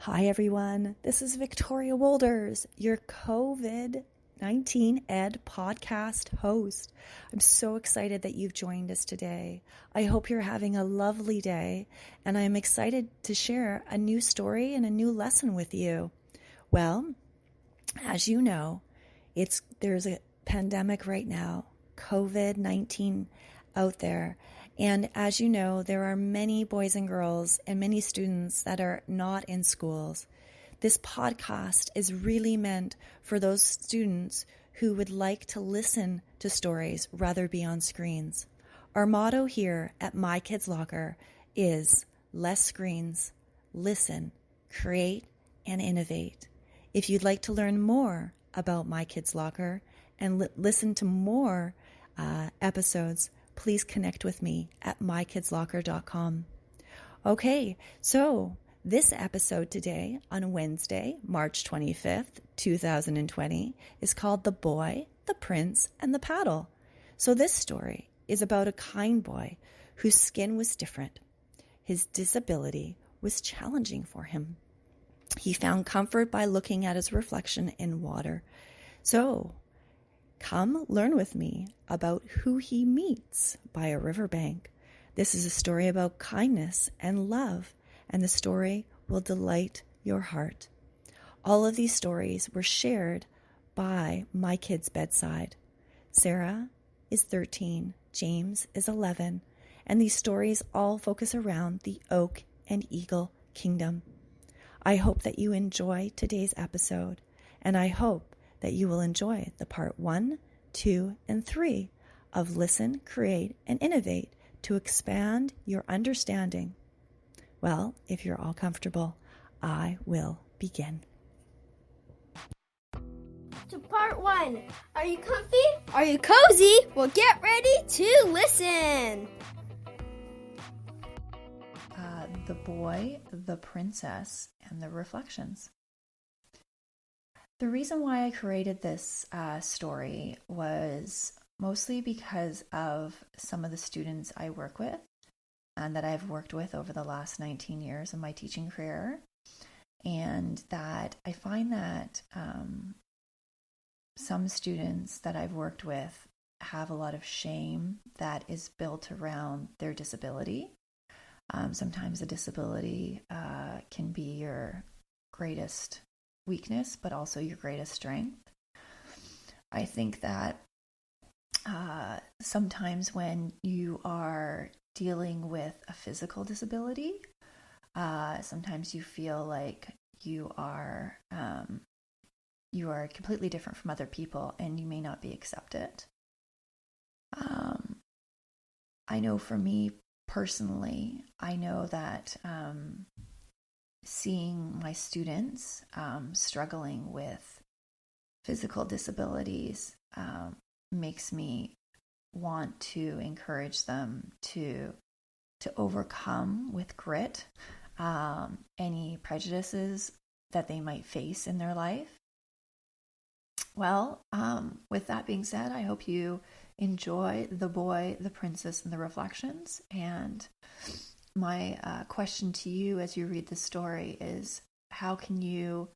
Hi everyone, this is Victoria Wolders, your COVID-19 Ed podcast host. I'm so excited that you've joined us today. I hope you're having a lovely day, and I'm excited to share a new story and a new lesson with you. Well, as you know, there's a pandemic right now, COVID-19 out there. And as you know, there are many boys and girls and many students that are not in schools. This podcast is really meant for those students who would like to listen to stories rather be on screens. Our motto here at My Kids Locker is less screens, listen, create, and innovate. If you'd like to learn more about My Kids Locker and listen to more episodes, please connect with me at mykidslocker.com. Okay, so this episode today on Wednesday, March 25th, 2020 is called The Boy, the Prince, and the Paddle. So this story is about a kind boy whose skin was different. His disability was challenging for him. He found comfort by looking at his reflection in water. So, come learn with me about who he meets by a riverbank. This is a story about kindness and love, and the story will delight your heart. All of these stories were shared by my kids' bedside. Sarah is 13, James is 11, and these stories all focus around the Oak and Eagle Kingdom. I hope that you enjoy today's episode, and I hope that you will enjoy the part 1, 2, and 3 of Listen, Create, and Innovate to expand your understanding. Well, if you're all comfortable, I will begin. To part 1. Are you comfy? Are you cozy? Well, get ready to listen. The Boy, the Princess, and the Reflections. The reason why I created this story was mostly because of some of the students I work with and that I've worked with over the last 19 years of my teaching career, and that I find that some students that I've worked with have a lot of shame that is built around their disability. Sometimes a disability can be your greatest weakness, but also your greatest strength. I think that sometimes when you are dealing with a physical disability, sometimes you feel like you are completely different from other people and you may not be accepted. I know for me personally, I know that seeing my students struggling with physical disabilities makes me want to encourage them to overcome with grit any prejudices that they might face in their life. Well, with that being said, I hope you enjoy The Boy, the Princess, and the Reflections. And my question to you as you read the story is, how can you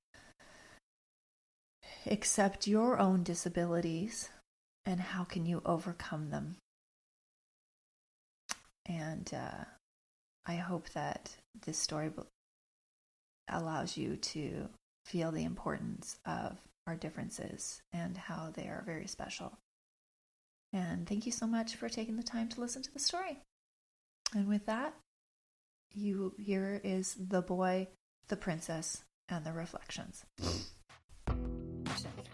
accept your own disabilities and how can you overcome them? And I hope that this story allows you to feel the importance of our differences and how they are very special. And thank you so much for taking the time to listen to the story. And with that, here is The Boy, the Princess, and the Reflections.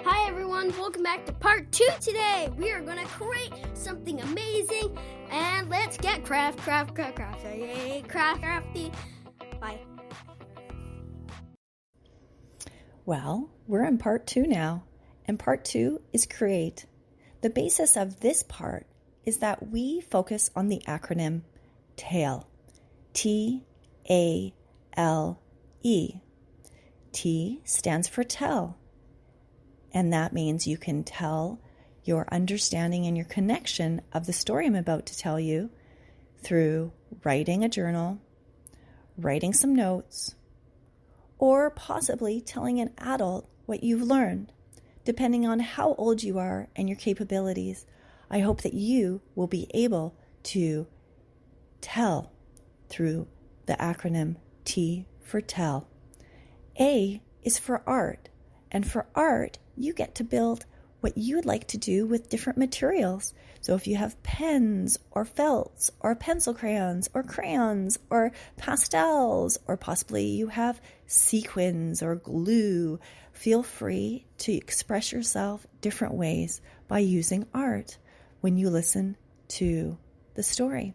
Hi everyone, welcome back to part 2 today. We are going to create something amazing, and let's get crafty. Bye. Well, we're in part 2 now, and part 2 is create. The basis of this part is that we focus on the acronym TALE. T-A-L-E. T stands for tell, and that means you can tell your understanding and your connection of the story I'm about to tell you through writing a journal, writing some notes, or possibly telling an adult what you've learned, depending on how old you are and your capabilities. I hope that you will be able to tell through the acronym T for tell. A is for art, and for art, you get to build what you would like to do with different materials. So if you have pens or felts or pencil crayons or pastels, or possibly you have sequins or glue, feel free to express yourself different ways by using art when you listen to the story.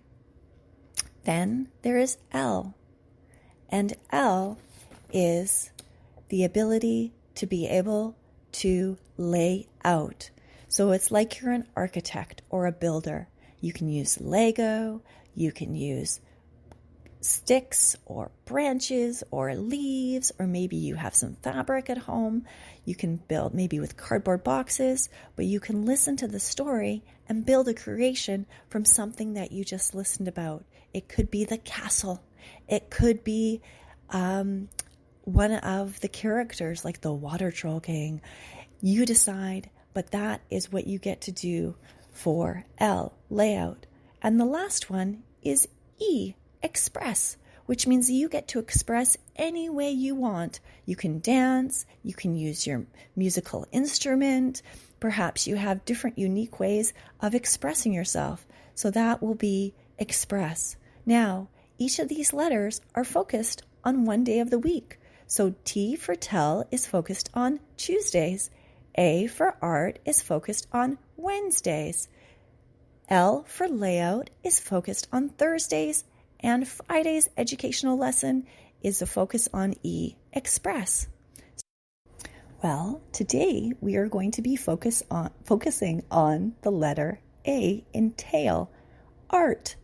Then there is L, and L is the ability to be able to lay out. So it's like you're an architect or a builder. You can use Lego, you can use sticks or branches or leaves, or maybe you have some fabric at home. You can build maybe with cardboard boxes, but you can listen to the story and build a creation from something that you just listened about. It could be the castle. It could be one of the characters, like the Water Troll King. You decide, but that is what you get to do for L, layout. And the last one is E, express, which means you get to express any way you want. You can dance, you can use your musical instrument, perhaps you have different unique ways of expressing yourself. So that will be express. Now, each of these letters are focused on one day of the week. So T for tell is focused on Tuesdays. A for art is focused on Wednesdays. L for layout is focused on Thursdays. And Friday's educational lesson is a focus on E, express. Well, today we are going to be focusing on the letter A in tail, art.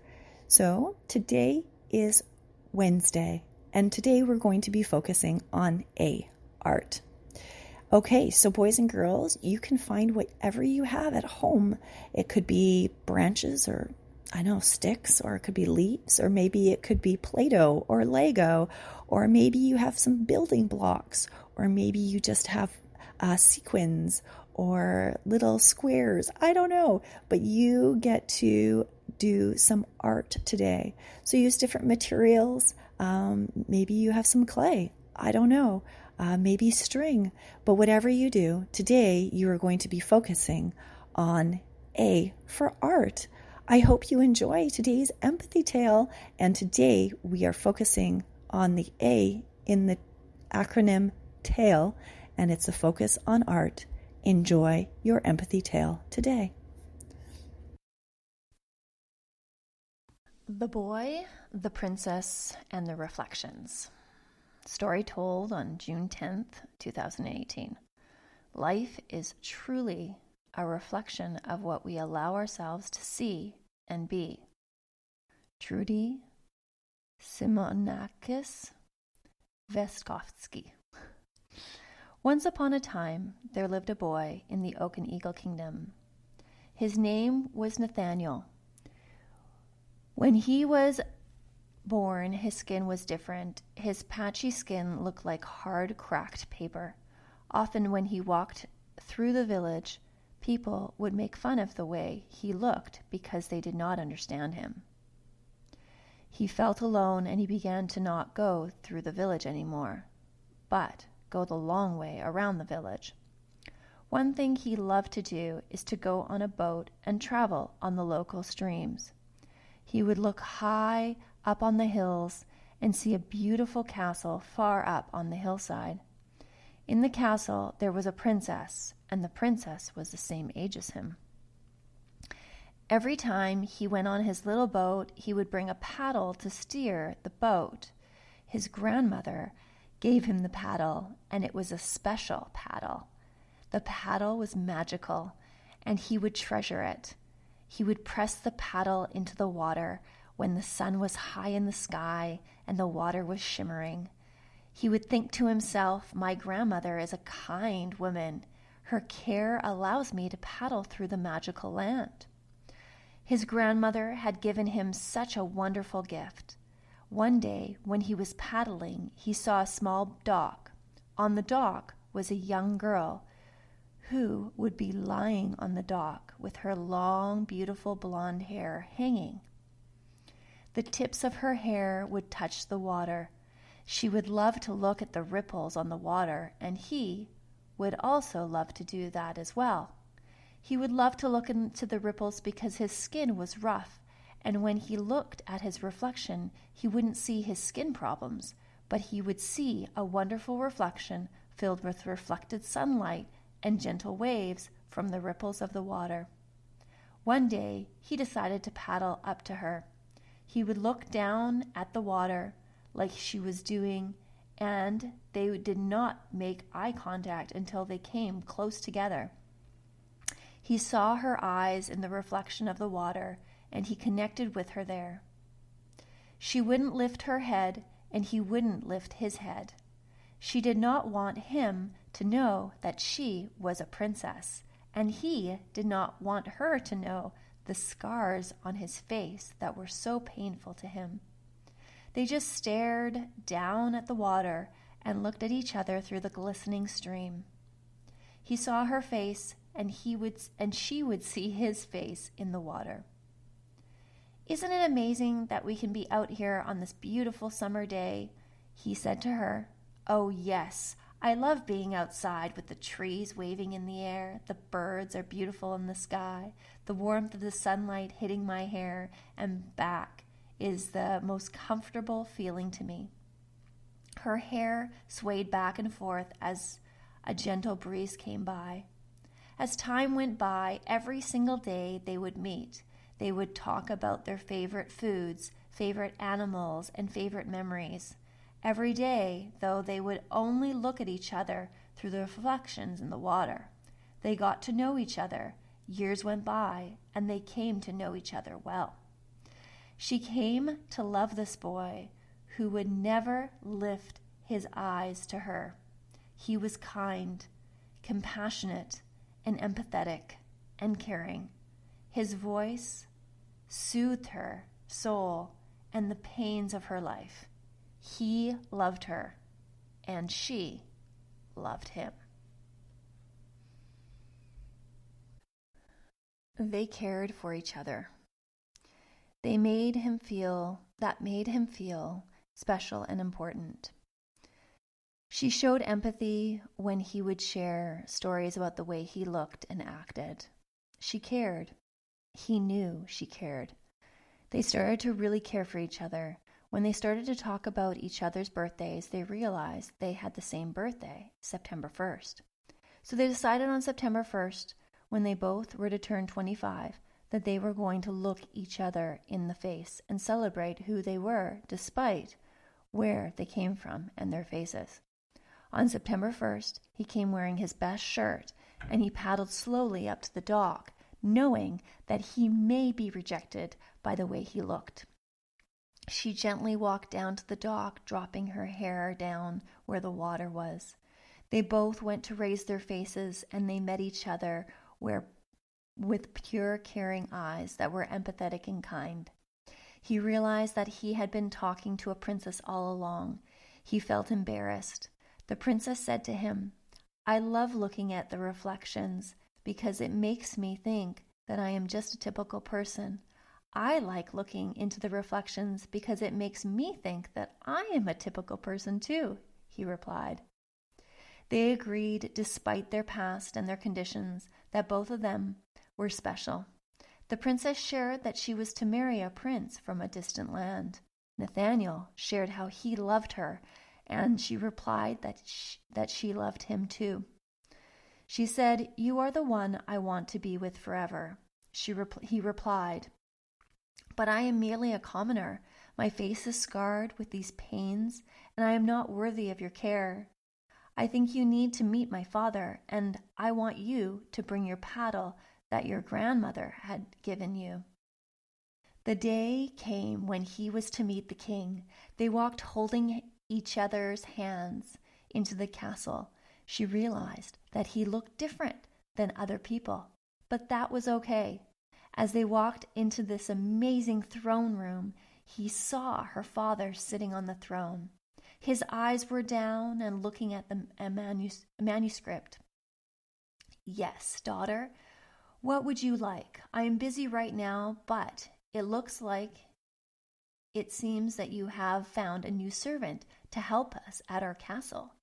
So today is Wednesday, and today we're going to be focusing on A, art. Okay, so boys and girls, you can find whatever you have at home. It could be branches or sticks, or it could be leaves, or maybe it could be Play-Doh or Lego, or maybe you have some building blocks, or maybe you just have sequins or little squares. I don't know, but you get to do some art today. So use different materials. Maybe you have some clay. I don't know. Maybe string. But whatever you do, today you are going to be focusing on A for art. I hope you enjoy today's empathy tale, and today we are focusing on the A in the acronym TALE, and it's a focus on art. Enjoy your empathy tale today. The Boy, the Princess, and the Reflections. Story told on June 10th, 2018. Life is truly a reflection of what we allow ourselves to see and be. Trudy Simonakis Veskovsky. Once upon a time, there lived a boy in the Oak and Eagle Kingdom. His name was Nathaniel. When he was born, his skin was different. His patchy skin looked like hard, cracked paper. Often when he walked through the village, people would make fun of the way he looked because they did not understand him. He felt alone, and he began to not go through the village anymore, but go the long way around the village. One thing he loved to do is to go on a boat and travel on the local streams. He would look high up on the hills and see a beautiful castle far up on the hillside. In the castle there was a princess, and the princess was the same age as him. Every time he went on his little boat, he would bring a paddle to steer the boat. His grandmother gave him the paddle, and it was a special paddle. The paddle was magical, and he would treasure it. He would press the paddle into the water when the sun was high in the sky and the water was shimmering. He would think to himself, "My grandmother is a kind woman. Her care allows me to paddle through the magical land." His grandmother had given him such a wonderful gift. One day, when he was paddling, he saw a small dock. On the dock was a young girl who would be lying on the dock with her long, beautiful blonde hair hanging. The tips of her hair would touch the water. She would love to look at the ripples on the water, and he would also love to do that as well. He would love to look into the ripples because his skin was rough, and when he looked at his reflection, he wouldn't see his skin problems, but he would see a wonderful reflection filled with reflected sunlight and gentle waves from the ripples of the water. One day, he decided to paddle up to her. He would look down at the water like she was doing, and they did not make eye contact until they came close together. He saw her eyes in the reflection of the water, and he connected with her there. She wouldn't lift her head, and he wouldn't lift his head. She did not want him to know that she was a princess, and he did not want her to know the scars on his face that were so painful to him. They just stared down at the water and looked at each other through the glistening stream. He saw her face, and she would see his face in the water. "Isn't it amazing that we can be out here on this beautiful summer day?" he said to her. "Oh, yes. I love being outside with the trees waving in the air. The birds are beautiful in the sky. The warmth of the sunlight hitting my hair and back is the most comfortable feeling to me." Her hair swayed back and forth as a gentle breeze came by. As time went by, every single day they would meet. They would talk about their favorite foods, favorite animals, and favorite memories. Every day, though, they would only look at each other through the reflections in the water. They got to know each other. Years went by, and they came to know each other well. She came to love this boy who would never lift his eyes to her. He was kind, compassionate, and empathetic, and caring. His voice soothed her soul and the pains of her life. He loved her, and she loved him. They cared for each other. That made him feel special and important. She showed empathy when he would share stories about the way he looked and acted. She cared. He knew she cared. They started to really care for each other. When they started to talk about each other's birthdays, they realized they had the same birthday, September 1st. So they decided on September 1st, when they both were to turn 25, that they were going to look each other in the face and celebrate who they were, despite where they came from and their faces. On September 1st, he came wearing his best shirt, and he paddled slowly up to the dock, knowing that he may be rejected by the way he looked. She gently walked down to the dock, dropping her hair down where the water was. They both went to raise their faces, and they met each other with pure, caring eyes that were empathetic and kind. He realized that he had been talking to a princess all along. He felt embarrassed. The princess said to him, "I love looking at the reflections because it makes me think that I am just a typical person. I like looking into the reflections because it makes me think that I am a typical person too," he replied. They agreed, despite their past and their conditions, that both of them were special. The princess shared that she was to marry a prince from a distant land. Nathaniel shared how he loved her, and she replied that she loved him too. She said, "You are the one I want to be with forever." He replied, "But I am merely a commoner. My face is scarred with these pains, and I am not worthy of your care. I think you need to meet my father, and I want you to bring your paddle that your grandmother had given you." The day came when he was to meet the king. They walked holding each other's hands into the castle. She realized that he looked different than other people, but that was okay. As they walked into this amazing throne room, he saw her father sitting on the throne. His eyes were down and looking at the manuscript. "Yes, daughter, what would you like? I am busy right now, but it looks like it seems that you have found a new servant to help us at our castle."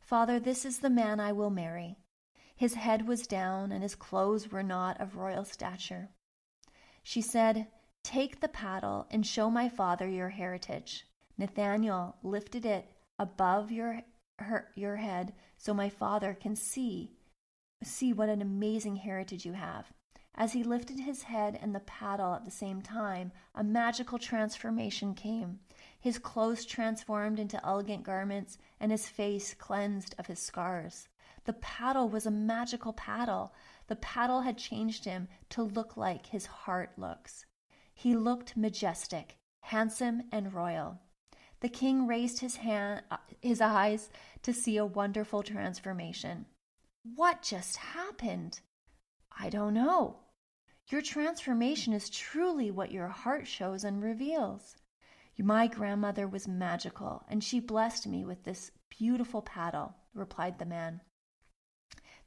"Father, this is the man I will marry." His head was down and his clothes were not of royal stature. She said, "Take the paddle and show my father your heritage." Nathaniel lifted it above your head so my father can see what an amazing heritage you have. As he lifted his head and the paddle at the same time, a magical transformation came. His clothes transformed into elegant garments, and his face cleansed of his scars. The paddle was a magical paddle. The paddle had changed him to look like his heart looks. He looked majestic, handsome, and royal. The king raised his eyes to see a wonderful transformation. "What just happened?" "I don't know. Your transformation is truly what your heart shows and reveals. My grandmother was magical, and she blessed me with this beautiful paddle," replied the man.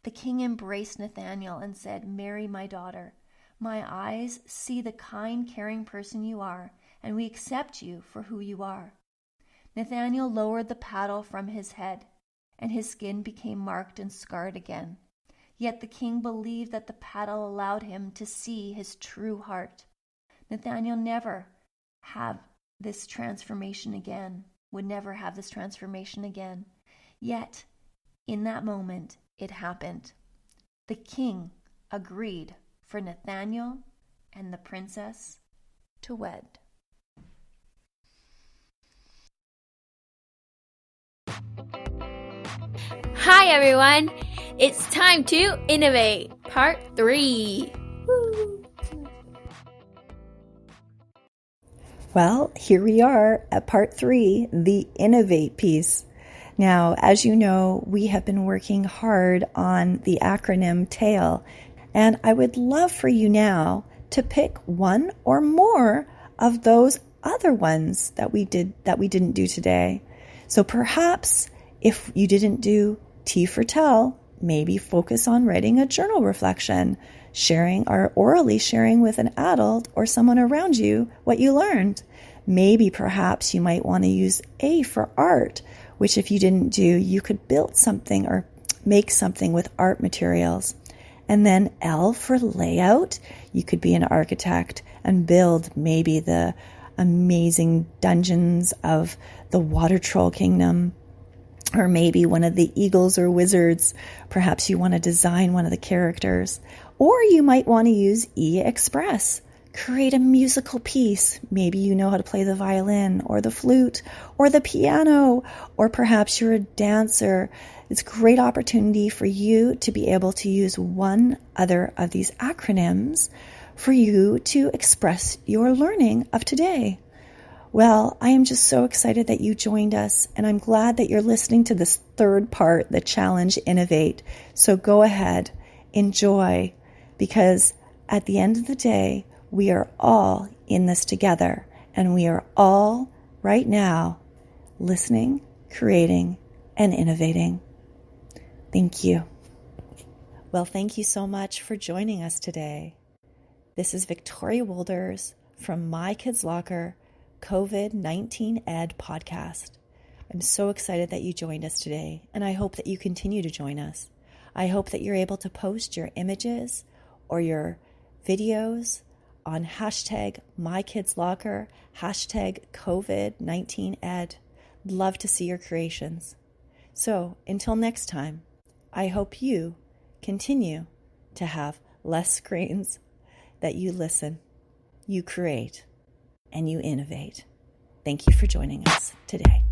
The king embraced Nathaniel and said, "Marry my daughter. My eyes see the kind, caring person you are, and we accept you for who you are." Nathaniel lowered the paddle from his head, and his skin became marked and scarred again. Yet the king believed that the paddle allowed him to see his true heart. Nathaniel would never have this transformation again. Yet, in that moment, it happened. The king agreed for Nathaniel and the princess to wed. Hi everyone, it's time to innovate, part 3. Woo. Well, here we are at part 3, the Innovate piece. Now, as you know, we have been working hard on the acronym TAIL, and I would love for you now to pick one or more of those other ones that we didn't do today. So perhaps if you didn't do T for tell, maybe focus on writing a journal reflection, sharing or orally sharing with an adult or someone around you what you learned. Maybe perhaps you might want to use A for art, which if you didn't do, you could build something or make something with art materials. And then L for layout. You could be an architect and build maybe the amazing dungeons of the Water Troll Kingdom, or maybe one of the eagles or wizards. Perhaps you want to design one of the characters. Or you might want to use E Express. Create a musical piece. Maybe you know how to play the violin or the flute or the piano, or perhaps you're a dancer. It's a great opportunity for you to be able to use one other of these acronyms for you to express your learning of today. Well, I am just so excited that you joined us, and I'm glad that you're listening to this third part, the challenge Innovate. So go ahead, enjoy, because at the end of the day, we are all in this together, and we are all right now listening, creating, and innovating. Thank you. Well, thank you so much for joining us today. This is Victoria Wolders from My Kids Locker COVID-19 Ed podcast. I'm so excited that you joined us today, and I hope that you continue to join us. I hope that you're able to post your images or your videos on hashtag MyKidsLocker, hashtag COVID-19 Ed. Love to see your creations. So until next time, I hope you continue to have less screens, that you listen, you create, and you innovate. Thank you for joining us today.